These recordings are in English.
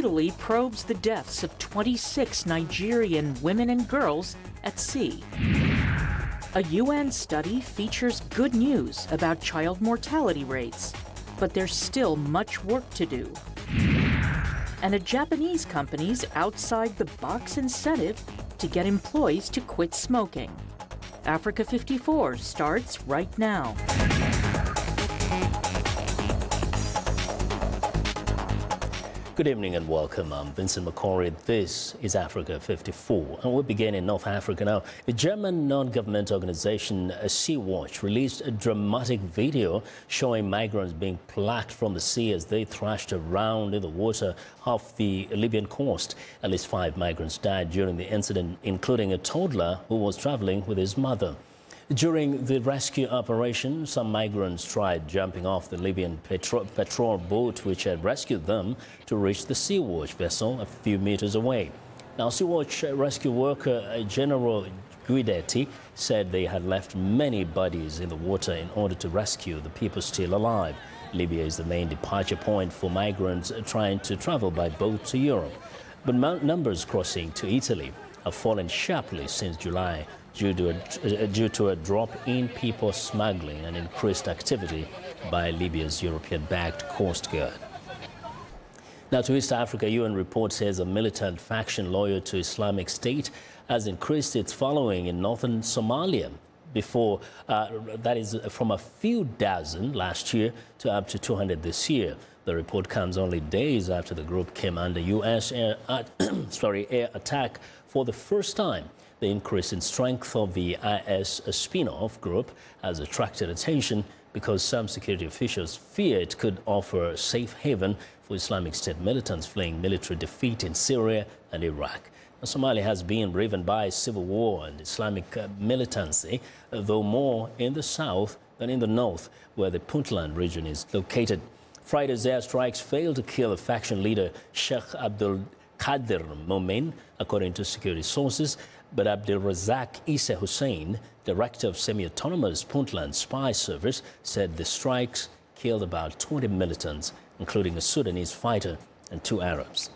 Italy probes the deaths of 26 Nigerian women and girls at sea. A UN study features good news about child mortality rates, but there's still much work to do. And a Japanese company's outside-the-box incentive to get employees to quit smoking. Africa 54 starts right now. Good evening and welcome. I'm Vincent McCory. This is Africa 54. And we begin in North Africa now. A German non-government organization, Sea-Watch, released a dramatic video showing migrants being plucked from the sea as they thrashed around in the water off the Libyan coast. At least 5 migrants died during the incident, including a toddler who was traveling with his mother. During the rescue operation, some migrants tried jumping off the Libyan patrol boat which had rescued them to reach the Sea-Watch vessel a few meters away. Now, Sea-Watch rescue worker General Guidetti said they had left many bodies in the water in order to rescue the people still alive. Libya is the main departure point for migrants trying to travel by boat to Europe. But numbers crossing to Italy have fallen sharply since July due to a drop in people smuggling and increased activity by Libya's European-backed Coast Guard. Now to East Africa, UN report says a militant faction loyal to Islamic State has increased its following in northern Somalia. That is from a few dozen last year to up to 200 this year. The report comes only days after the group came under U.S. air attack for the first time. The increase in strength of the IS spin-off group has attracted attention because some security officials fear it could offer a safe haven for Islamic State militants fleeing military defeat in Syria and Iraq. Now, Somalia has been riven by civil war and Islamic militancy, though more in the south than in the north, where the Puntland region is located. Friday's airstrikes failed to kill the faction leader Sheikh Abdul Qadir Momin, according to security sources, but Abdul Razak Issa Hussein, director of semi-autonomous Puntland spy service, said the strikes killed about 20 militants, including a Sudanese fighter and 2 Arabs.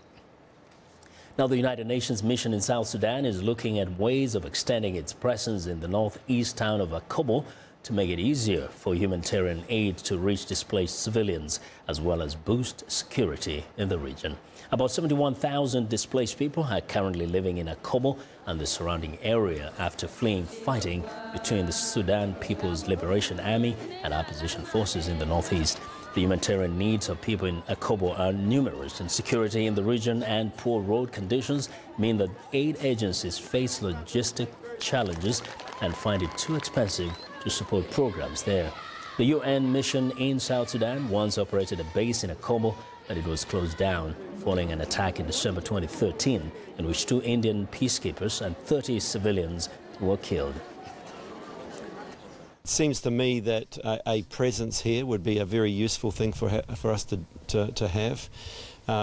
Now, the United Nations mission in South Sudan is looking at ways of extending its presence in the northeast town of Akobo to make it easier for humanitarian aid to reach displaced civilians, as well as boost security in the region. About 71,000 displaced people are currently living in Akobo and the surrounding area after fleeing fighting between the Sudan People's Liberation Army and opposition forces in the northeast. The humanitarian needs of people in Akobo are numerous, and security in the region and poor road conditions mean that aid agencies face logistic challenges and find it too expensive to support programs there. The UN mission in South Sudan once operated a base in Akobo, but it was closed down following an attack in December 2013 in which 2 Indian peacekeepers and 30 civilians were killed. It seems to me that a presence here would be a very useful thing for us to have.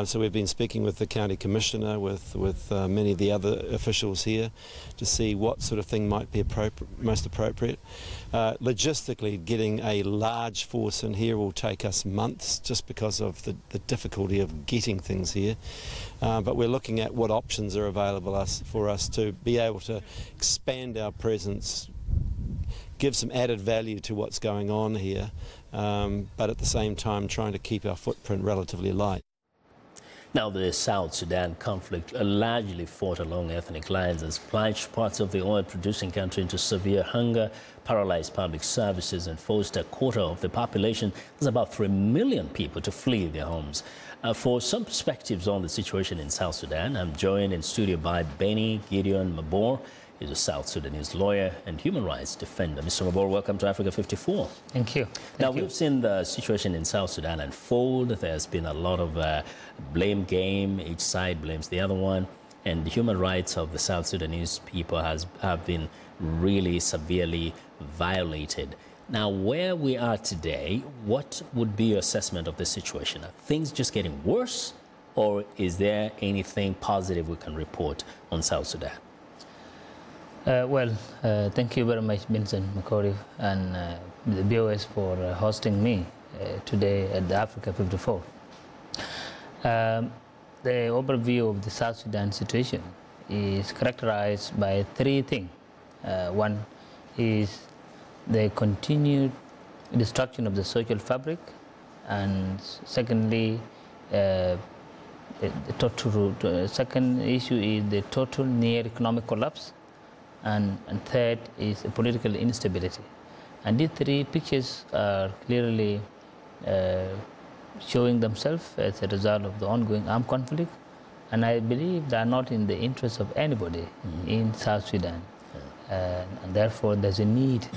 So we've been speaking with the county commissioner, with many of the other officials here, to see what sort of thing might be most appropriate. Logistically, getting a large force in here will take us months just because of the difficulty of getting things here. But we're looking at what options are available for us to be able to expand our presence, give some added value to what's going on here, but at the same time trying to keep our footprint relatively light. Now, the South Sudan conflict largely fought along ethnic lines has plunged parts of the oil-producing country into severe hunger, paralyzed public services, and forced a quarter of the population, that's about 3 million people, to flee their homes. For some perspectives on the situation in South Sudan, I'm joined in studio by Benny Gideon Mabor. He's a South Sudanese lawyer and human rights defender. Mr. Mabor, welcome to Africa 54. Thank you. We've seen the situation in South Sudan unfold. There's been a lot of blame game. Each side blames the other one. And the human rights of the South Sudanese people have been really severely violated. Now, where we are today, what would be your assessment of the situation? Are things just getting worse, or is there anything positive we can report on South Sudan? Thank you very much, Vincent McCory, and the BOS for hosting me today at the Africa 54. the overview of the South Sudan situation is characterized by three things. One is the continued destruction of the social fabric, and secondly, second issue is the total near economic collapse, and third is political instability. And these three pictures are clearly showing themselves as a result of the ongoing armed conflict, and I believe they are not in the interest of anybody in South Sudan. And therefore there's a need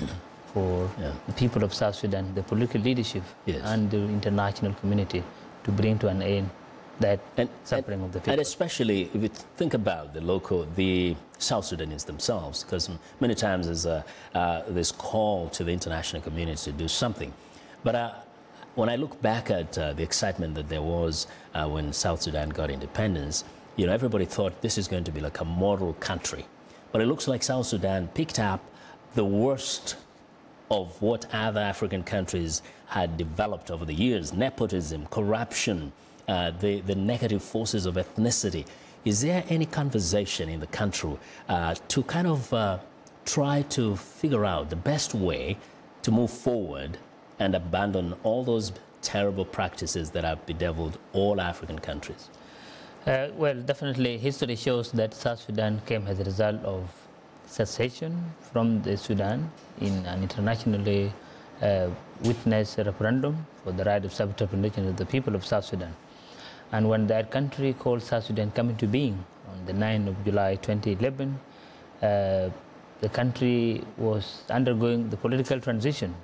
for the people of South Sudan, the political leadership and the international community to bring to an end that suffering of the people. And especially if you think about the South Sudanese themselves, because many times there's this call to the international community to do something. But when I look back at the excitement that there was when South Sudan got independence, you know, everybody thought this is going to be like a model country. But it looks like South Sudan picked up the worst of what other African countries had developed over the years: nepotism, corruption, the negative forces of ethnicity. Is there any conversation in the country to kind of try to figure out the best way to move forward and abandon all those terrible practices that have bedeviled all African countries? Well, definitely history shows that South Sudan came as a result of secession from the Sudan in an internationally witnessed referendum for the right of self-determination of the people of South Sudan. And when that country called South Sudan came into being on the 9th of July 2011, the country was undergoing the political transition,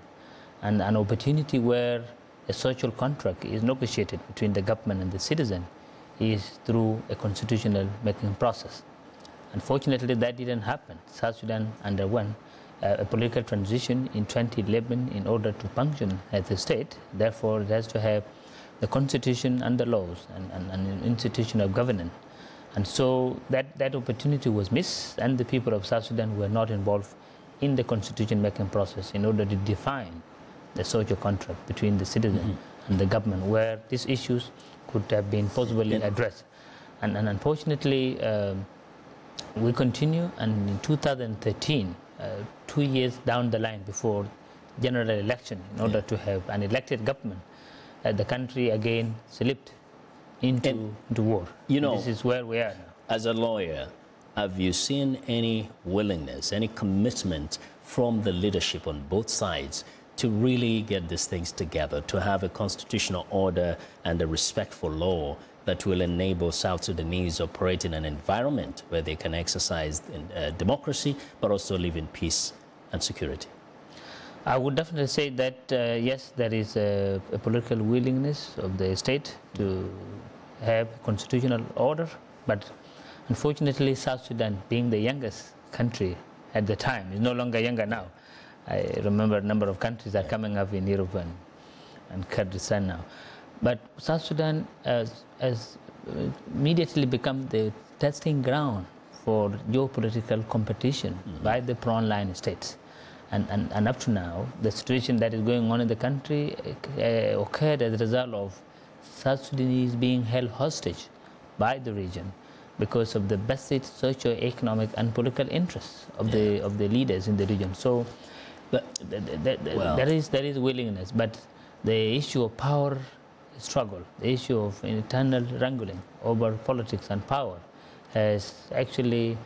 and an opportunity where a social contract is negotiated between the government and the citizen is through a constitutional making process. Unfortunately, that didn't happen. South Sudan underwent a political transition in 2011 in order to function as a state. Therefore, it has to have the constitution and the laws and an institution of governance. And so that opportunity was missed, and the people of South Sudan were not involved in the constitution making process in order to define the social contract between the citizen and the government, where these issues could have been possibly addressed. And unfortunately, we continue, and in 2013, 2 years down the line before general election, in order to have an elected government, the country again slipped into war. You know, this is where we are now. As a lawyer, have you seen any willingness, any commitment from the leadership on both sides to really get these things together, to have a constitutional order and a respect for law that will enable South Sudanese operate in an environment where they can exercise democracy, but also live in peace and security? I would definitely say that, yes, there is a political willingness of the state to have constitutional order, but unfortunately South Sudan, being the youngest country at the time, is no longer younger now. I remember a number of countries are coming up in Europe and Kurdistan now. But South Sudan has immediately become the testing ground for geopolitical competition by the frontline states. And up to now, the situation that is going on in the country occurred as a result of South Sudanese being held hostage by the region because of the vested socio-economic and political interests of the leaders in the region. So there is willingness, but the issue of power struggle, the issue of internal wrangling over politics and power has actually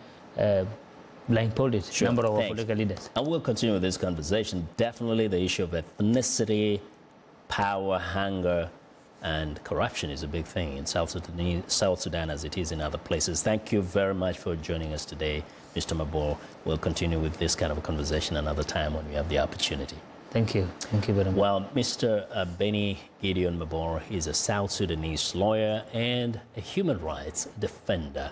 blindfolded a number of our political leaders. And we'll continue with this conversation. Definitely the issue of ethnicity, power, hunger, and corruption is a big thing in South Sudan as it is in other places. Thank you very much for joining us today, Mr. Mabor. We'll continue with this kind of a conversation another time when we have the opportunity. Thank you. Thank you very much. Well, Mr. Beni Gideon Mabor is a South Sudanese lawyer and a human rights defender.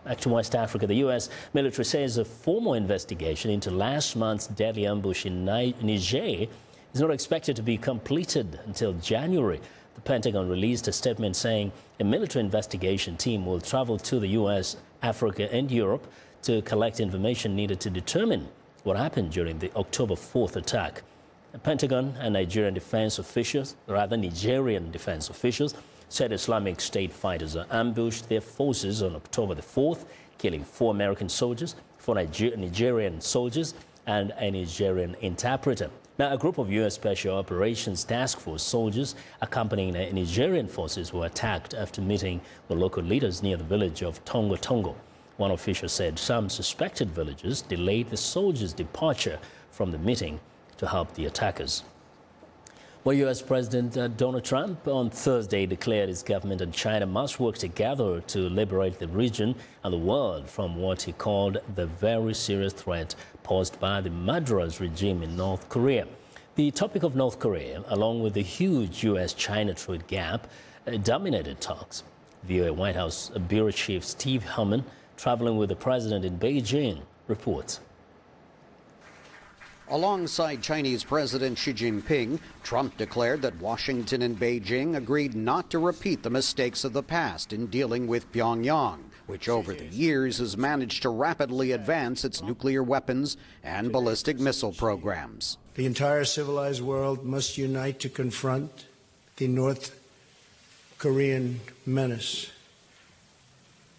Back to West Africa, the U.S. military says a formal investigation into last month's deadly ambush in Niger is not expected to be completed until January. The Pentagon released a statement saying a military investigation team will travel to the U.S., Africa, and Europe to collect information needed to determine what happened during the October 4th attack. The Pentagon and Nigerian defense officials said Islamic State fighters ambushed their forces on October the 4th, killing 4 American soldiers, 4 Nigerian soldiers, and a Nigerian interpreter. Now, a group of U.S. Special Operations Task Force soldiers accompanying the Nigerian forces were attacked after meeting the local leaders near the village of Tongo Tongo. One official said some suspected villagers delayed the soldiers' departure from the meeting to help the attackers. Well, U.S. President Donald Trump on Thursday declared his government and China must work together to liberate the region and the world from what he called the very serious threat posed by the murderous regime in North Korea. The topic of North Korea, along with the huge U.S.-China trade gap, dominated talks. VOA White House Bureau Chief Steve Herman, traveling with the president in Beijing, reports. Alongside Chinese President Xi Jinping, Trump declared that Washington and Beijing agreed not to repeat the mistakes of the past in dealing with Pyongyang, which over the years has managed to rapidly advance its nuclear weapons and ballistic missile programs. The entire civilized world must unite to confront the North Korean menace.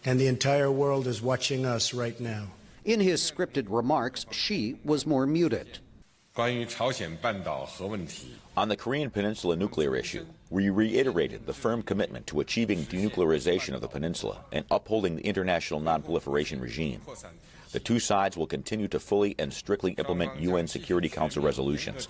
And the entire world is watching us right now. In his scripted remarks, Xi was more muted. On the Korean Peninsula nuclear issue, we reiterated the firm commitment to achieving denuclearization of the peninsula and upholding the international nonproliferation regime. The two sides will continue to fully and strictly implement UN Security Council resolutions.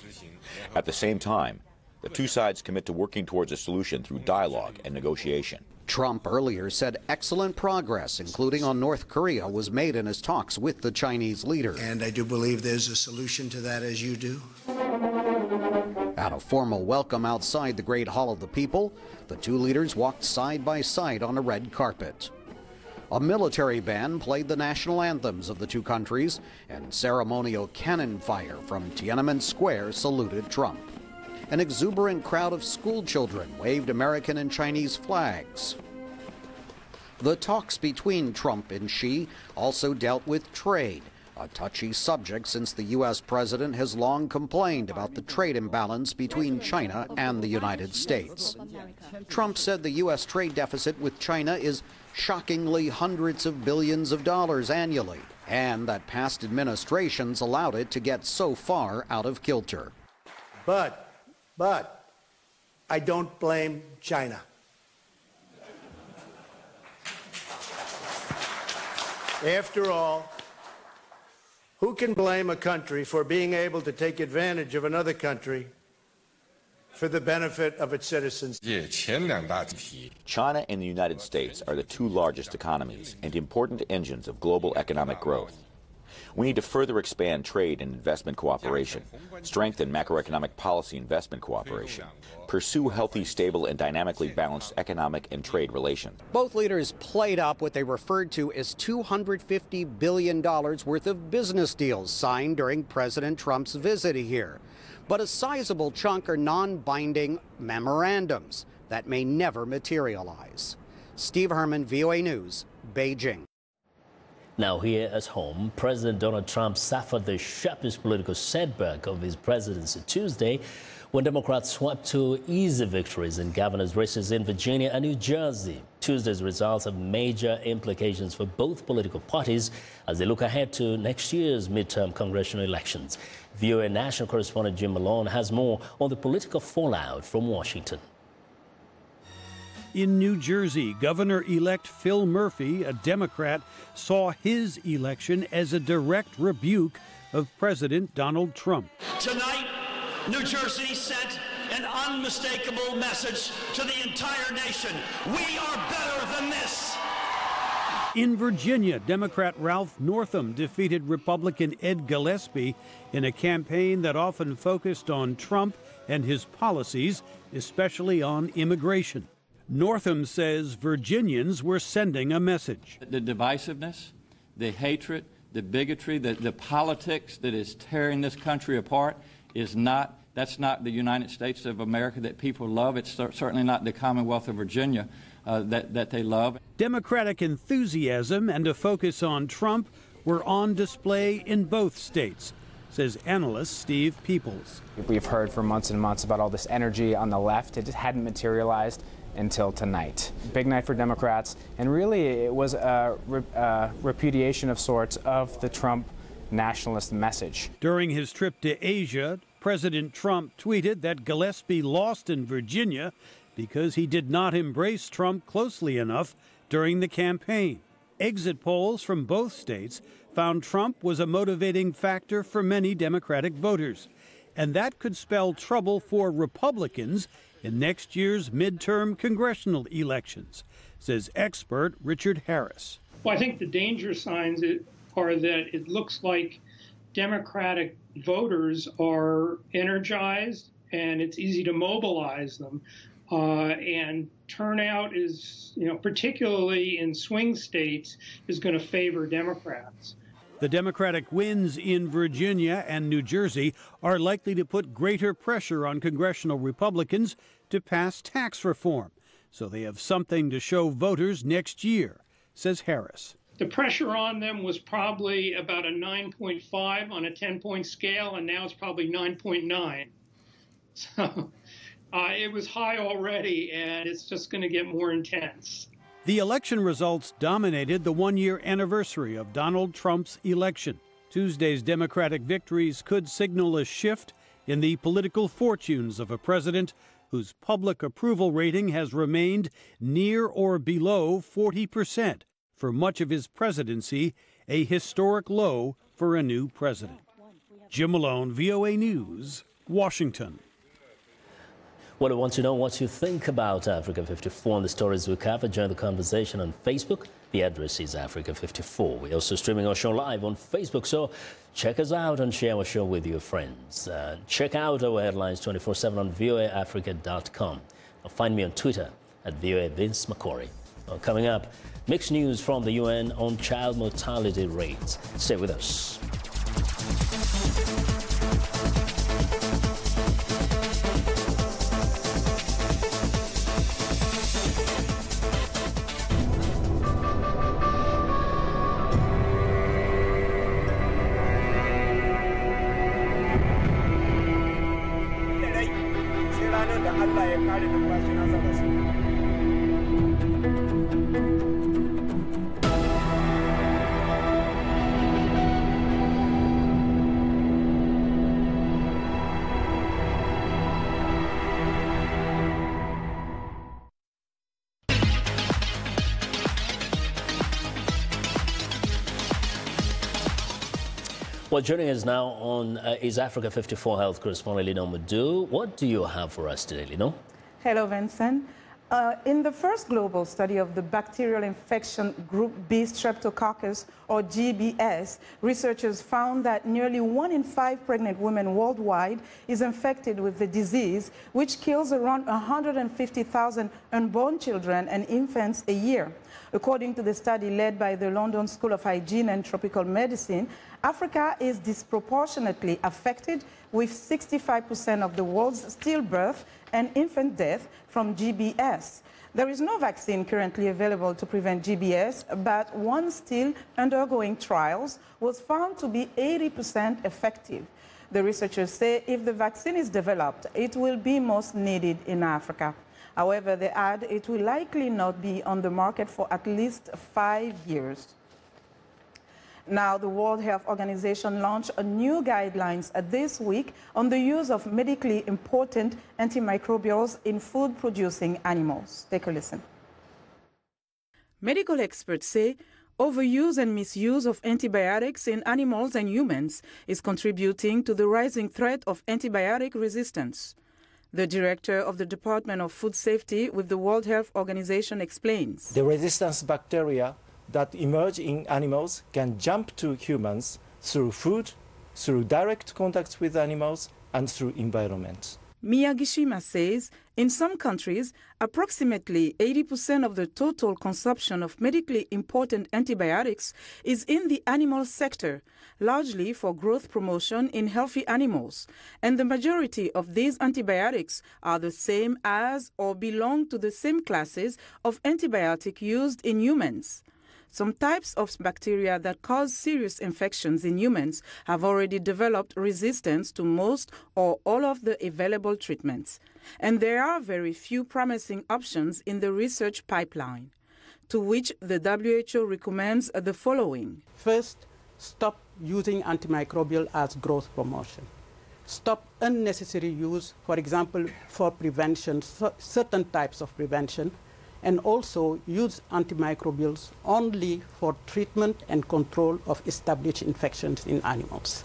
At the same time, the two sides commit to working towards a solution through dialogue and negotiation. Trump earlier said excellent progress, including on North Korea, was made in his talks with the Chinese leader. And I do believe there's a solution to that, as you do. At a formal welcome outside the Great Hall of the People, the two leaders walked side by side on a red carpet. A military band played the national anthems of the two countries, and ceremonial cannon fire from Tiananmen Square saluted Trump. An exuberant crowd of school children waved American and Chinese flags. The talks between Trump and Xi also dealt with trade, a touchy subject since the U.S. president has long complained about the trade imbalance between China and the United States. Trump said the U.S. trade deficit with China is shockingly hundreds of billions of dollars annually, and that past administrations allowed it to get so far out of kilter. But I don't blame China. After all, who can blame a country for being able to take advantage of another country for the benefit of its citizens? China and the United States are the two largest economies and important engines of global economic growth. We need to further expand trade and investment cooperation, strengthen macroeconomic policy investment cooperation, pursue healthy, stable, and dynamically balanced economic and trade relations. Both leaders played up what they referred to as $250 billion worth of business deals signed during President Trump's visit here. But a sizable chunk are non-binding memorandums that may never materialize. Steve Herman, VOA News, Beijing. Now, here at home, President Donald Trump suffered the sharpest political setback of his presidency Tuesday when Democrats swept two easy victories in governor's races in Virginia and New Jersey. Tuesday's results have major implications for both political parties as they look ahead to next year's midterm congressional elections. VOA national correspondent Jim Malone has more on the political fallout from Washington. In New Jersey, Governor-elect Phil Murphy, a Democrat, saw his election as a direct rebuke of President Donald Trump. Tonight, New Jersey sent an unmistakable message to the entire nation. We are better than this. In Virginia, Democrat Ralph Northam defeated Republican Ed Gillespie in a campaign that often focused on Trump and his policies, especially on immigration. Northam says Virginians were sending a message. The divisiveness, the hatred, the bigotry, the politics that is tearing this country apart that's not the United States of America that people love. It's certainly not the Commonwealth of Virginia that they love. Democratic enthusiasm and a focus on Trump were on display in both states, says analyst Steve Peoples. We've heard for months and months about all this energy on the left. It just hadn't materialized until tonight. Big night for Democrats, and really it was a repudiation of sorts of the Trump nationalist message. During his trip to Asia, President Trump tweeted that Gillespie lost in Virginia because he did not embrace Trump closely enough during the campaign. Exit polls from both states found Trump was a motivating factor for many Democratic voters, and that could spell trouble for Republicans in next year's midterm congressional elections, says expert Richard Harris. Well, I think the danger signs are that it looks like Democratic voters are energized and it's easy to mobilize them. And turnout is, particularly in swing states, is going to favor Democrats. The Democratic wins in Virginia and New Jersey are likely to put greater pressure on congressional Republicans to pass tax reform, so they have something to show voters next year, says Harris. The pressure on them was probably about a 9.5 on a 10-point scale, and now it's probably 9.9. So it was high already, and it's just going to get more intense. The election results dominated the one-year anniversary of Donald Trump's election. Tuesday's Democratic victories could signal a shift in the political fortunes of a president whose public approval rating has remained near or below 40% for much of his presidency, a historic low for a new president. Jim Malone, VOA News, Washington. Well, I want to know what you think about Africa 54 and the stories we covered. Join the conversation on Facebook. The address is Africa 54. We're also streaming our show live on Facebook, so check us out and share our show with your friends. Check out our headlines 24/7 on voaafrica.com. Or find me on Twitter at VOA Vince McCory. Well, coming up, mixed news from the UN on child mortality rates. Stay with us. Well, joining us now on is Africa 54 health correspondent Lino Madu. What do you have for us today, Lino? Hello, Vincent. In the first global study of the bacterial infection group B streptococcus, or GBS, researchers found that nearly 1 in 5 pregnant women worldwide is infected with the disease, which kills around 150,000 unborn children and infants a year. According to the study led by the London School of Hygiene and Tropical Medicine, Africa is disproportionately affected, with 65% of the world's stillbirth and infant death from GBS. There is no vaccine currently available to prevent GBS, but one still undergoing trials was found to be 80% effective. The researchers say if the vaccine is developed, it will be most needed in Africa. However, they add it will likely not be on the market for at least 5 years. Now, the World Health Organization launched a new guidelines this week on the use of medically important antimicrobials in food-producing animals. Take a listen. Medical experts say overuse and misuse of antibiotics in animals and humans is contributing to the rising threat of antibiotic resistance. The director of the Department of Food Safety with the World Health Organization explains. The resistance bacteria that emerge in animals can jump to humans through food, through direct contacts with animals, and through environment. Miyagishima says in some countries, approximately 80% of the total consumption of medically important antibiotics is in the animal sector, largely for growth promotion in healthy animals. And the majority of these antibiotics are the same as or belong to the same classes of antibiotic used in humans. some types of bacteria that cause serious infections in humans have already developed resistance to most or all of the available treatments. And there are very few promising options in the research pipeline, to which the WHO recommends the following. First, stop using antimicrobial as growth promotion. Stop unnecessary use, for example, for prevention, certain types of prevention, and also use antimicrobials only for treatment and control of established infections in animals.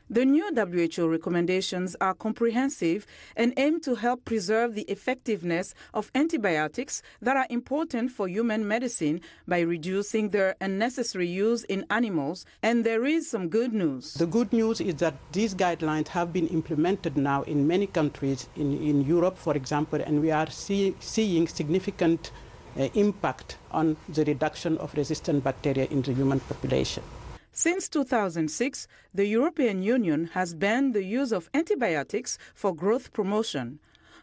The new WHO recommendations are comprehensive and aim to help preserve the effectiveness of antibiotics that are important for human medicine by reducing their unnecessary use in animals, and there is some good news. The good news is that these guidelines have been implemented now in many countries in Europe, for example, and we are seeing significant impact on the reduction of resistant bacteria in the human population. Since 2006, the European Union has banned the use of antibiotics for growth promotion.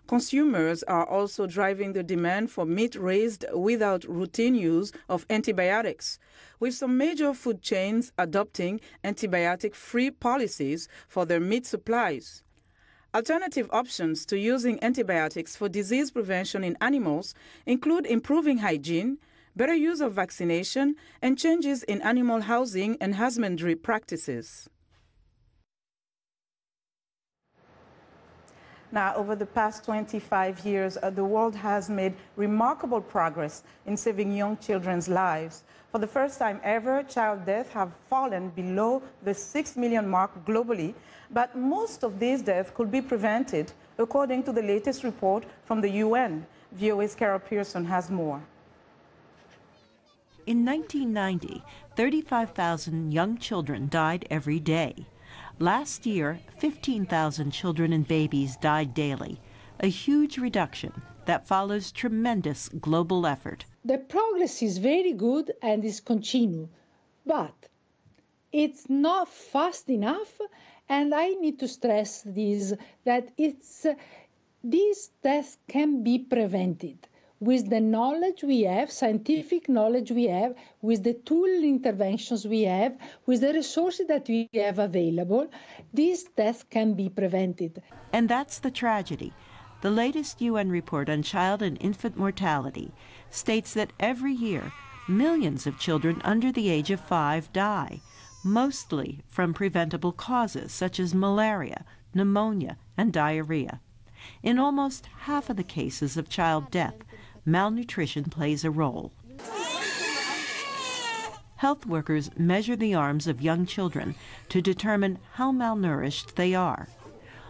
Consumers are also driving the demand for meat raised without routine use of antibiotics, with some major food chains adopting antibiotic-free policies for their meat supplies. Alternative options to using antibiotics for disease prevention in animals include improving hygiene, better use of vaccination, and changes in animal housing and husbandry practices. Now, over the past 25 years, the world has made remarkable progress in saving young children's lives. For the first time ever, child deaths have fallen below the 6 million mark globally, but most of these deaths could be prevented, according to the latest report from the UN. VOA's Carol Pearson has more. In 1990, 35,000 young children died every day. Last year, 15,000 children and babies died daily, a huge reduction that follows tremendous global effort. The progress is very good and is continuous, but it's not fast enough, and I need to stress this, that these deaths can be prevented. With the knowledge we have, scientific knowledge we have, with the tool interventions we have, with the resources that we have available, these deaths can be prevented. And that's the tragedy. The latest UN report on child and infant mortality states that every year, millions of children under the age of 5 die, mostly from preventable causes such as malaria, pneumonia, and diarrhea. In almost half of the cases of child death, malnutrition plays a role. Health workers measure the arms of young children to determine how malnourished they are.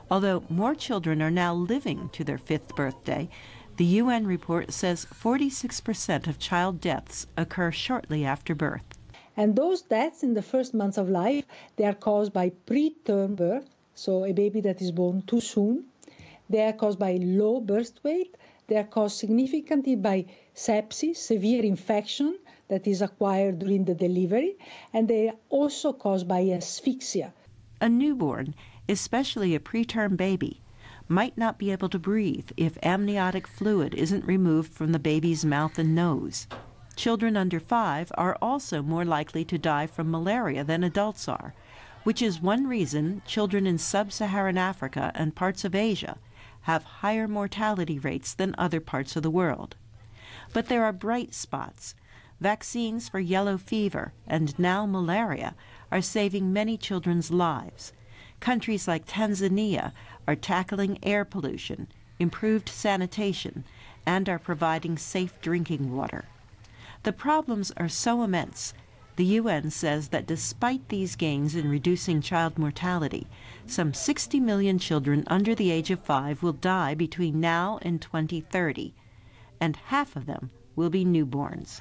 Although more children are now living to their 5th birthday, the UN report says 46% of child deaths occur shortly after birth. And those deaths in the first months of life, they are caused by preterm birth, so a baby that is born too soon. They are caused by low birth weight. They are caused significantly by sepsis, severe infection that is acquired during the delivery, and they are also caused by asphyxia. A newborn, especially a preterm baby, might not be able to breathe if amniotic fluid isn't removed from the baby's mouth and nose. Children under 5 are also more likely to die from malaria than adults are, which is one reason children in sub-Saharan Africa and parts of Asia have higher mortality rates than other parts of the world. But there are bright spots. Vaccines for yellow fever and now malaria are saving many children's lives. Countries like Tanzania are tackling air pollution, improved sanitation, and are providing safe drinking water. The problems are so immense. The UN says that despite these gains in reducing child mortality, some 60 million children under the age of 5 will die between now and 2030, and half of them will be newborns.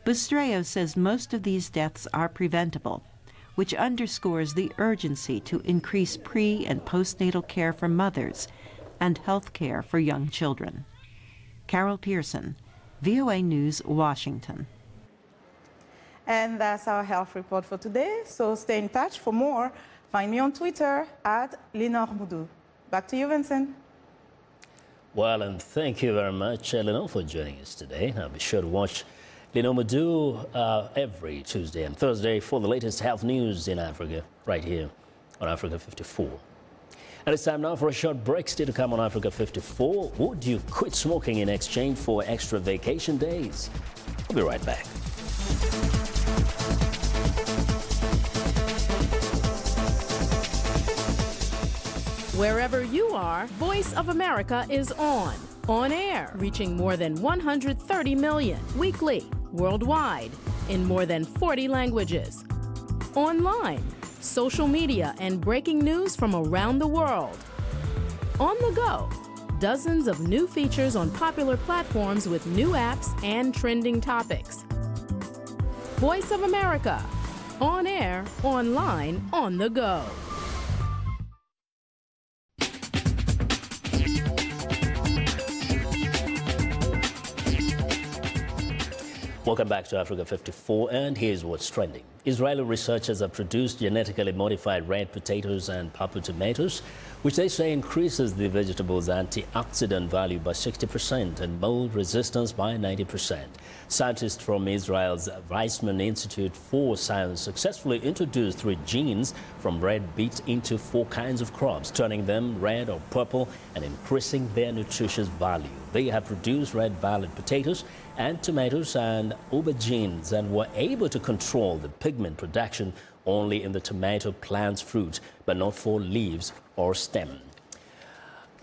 Bustreo says most of these deaths are preventable, which underscores the urgency to increase pre- and postnatal care for mothers and health care for young children. Carol Pearson, VOA News, Washington. And that's our health report for today. So stay in touch for more. Find me on Twitter @Lenore Boudou. Back to you, Vincent. Well, and thank you very much, Eleanor, for joining us today. Now be sure to watch Linoma do every Tuesday and Thursday for the latest health news in Africa, right here on Africa 54. And it's time now for a short break. Still to come on Africa 54. Would you quit smoking in exchange for extra vacation days? We'll be right back. Wherever you are, Voice of America is on air, reaching more than 130 million weekly, worldwide, in more than 40 languages. Online, social media, and breaking news from around the world. On the go, dozens of new features on popular platforms with new apps and trending topics. Voice of America, on air, online, on the go. Welcome back to Africa 54, and here's what's trending. Israeli researchers have produced genetically modified red potatoes and purple tomatoes, which they say increases the vegetable's antioxidant value by 60% and mold resistance by 90%. Scientists from Israel's Weizmann Institute for Science successfully introduced 3 genes from red beets into 4 kinds of crops, turning them red or purple and increasing their nutritious value. They have produced red violet potatoes and tomatoes and aubergines and were able to control the pigment production only in the tomato plant's fruit, but not for leaves or stem.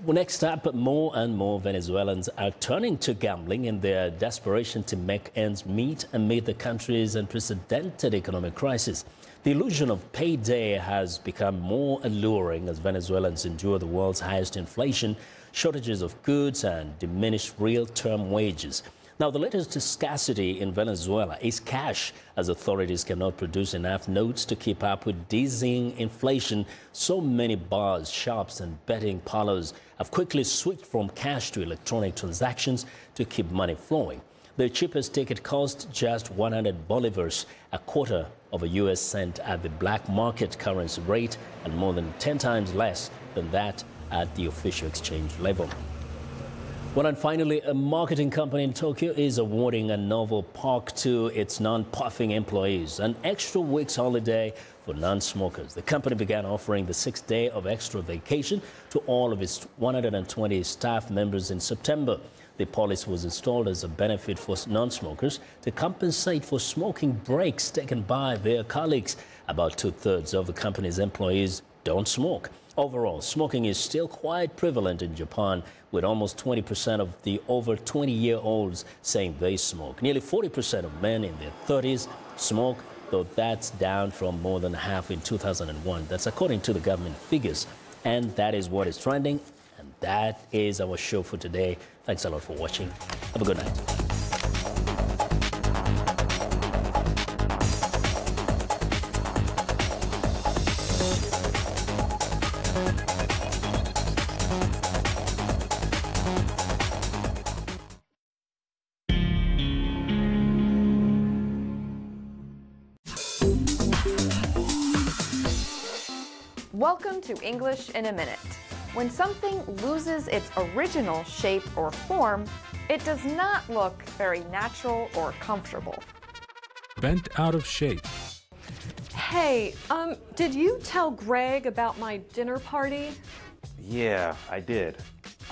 Well, next up, more and more Venezuelans are turning to gambling in their desperation to make ends meet amid the country's unprecedented economic crisis. The illusion of payday has become more alluring as Venezuelans endure the world's highest inflation, shortages of goods, and diminished real-term wages. Now, the latest scarcity in Venezuela is cash, as authorities cannot produce enough notes to keep up with dizzying inflation. So many bars, shops, and betting parlors have quickly switched from cash to electronic transactions to keep money flowing. The cheapest ticket cost just 100 bolivars, a quarter of a U.S. cent at the black market currency rate, and more than 10 times less than that at the official exchange level. Well, and finally, a marketing company in Tokyo is awarding a novel perk to its non-puffing employees, an extra week's holiday for non-smokers. The company began offering the 6th day of extra vacation to all of its 120 staff members in September. The policy was installed as a benefit for non-smokers to compensate for smoking breaks taken by their colleagues. About 2/3 of the company's employees don't smoke. Overall, smoking is still quite prevalent in Japan, with almost 20% of the over 20-year-olds saying they smoke. Nearly 40% of men in their 30s smoke, though that's down from more than half in 2001. That's according to the government figures. And that is what is trending. And that is our show for today. Thanks a lot for watching. Have a good night. Welcome to English in a Minute. When something loses its original shape or form, it does not look very natural or comfortable. Bent out of shape. Hey, did you tell Greg about my dinner party? Yeah, I did.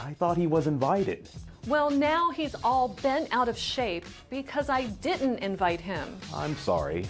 I thought he was invited. Well, now he's all bent out of shape because I didn't invite him. I'm sorry.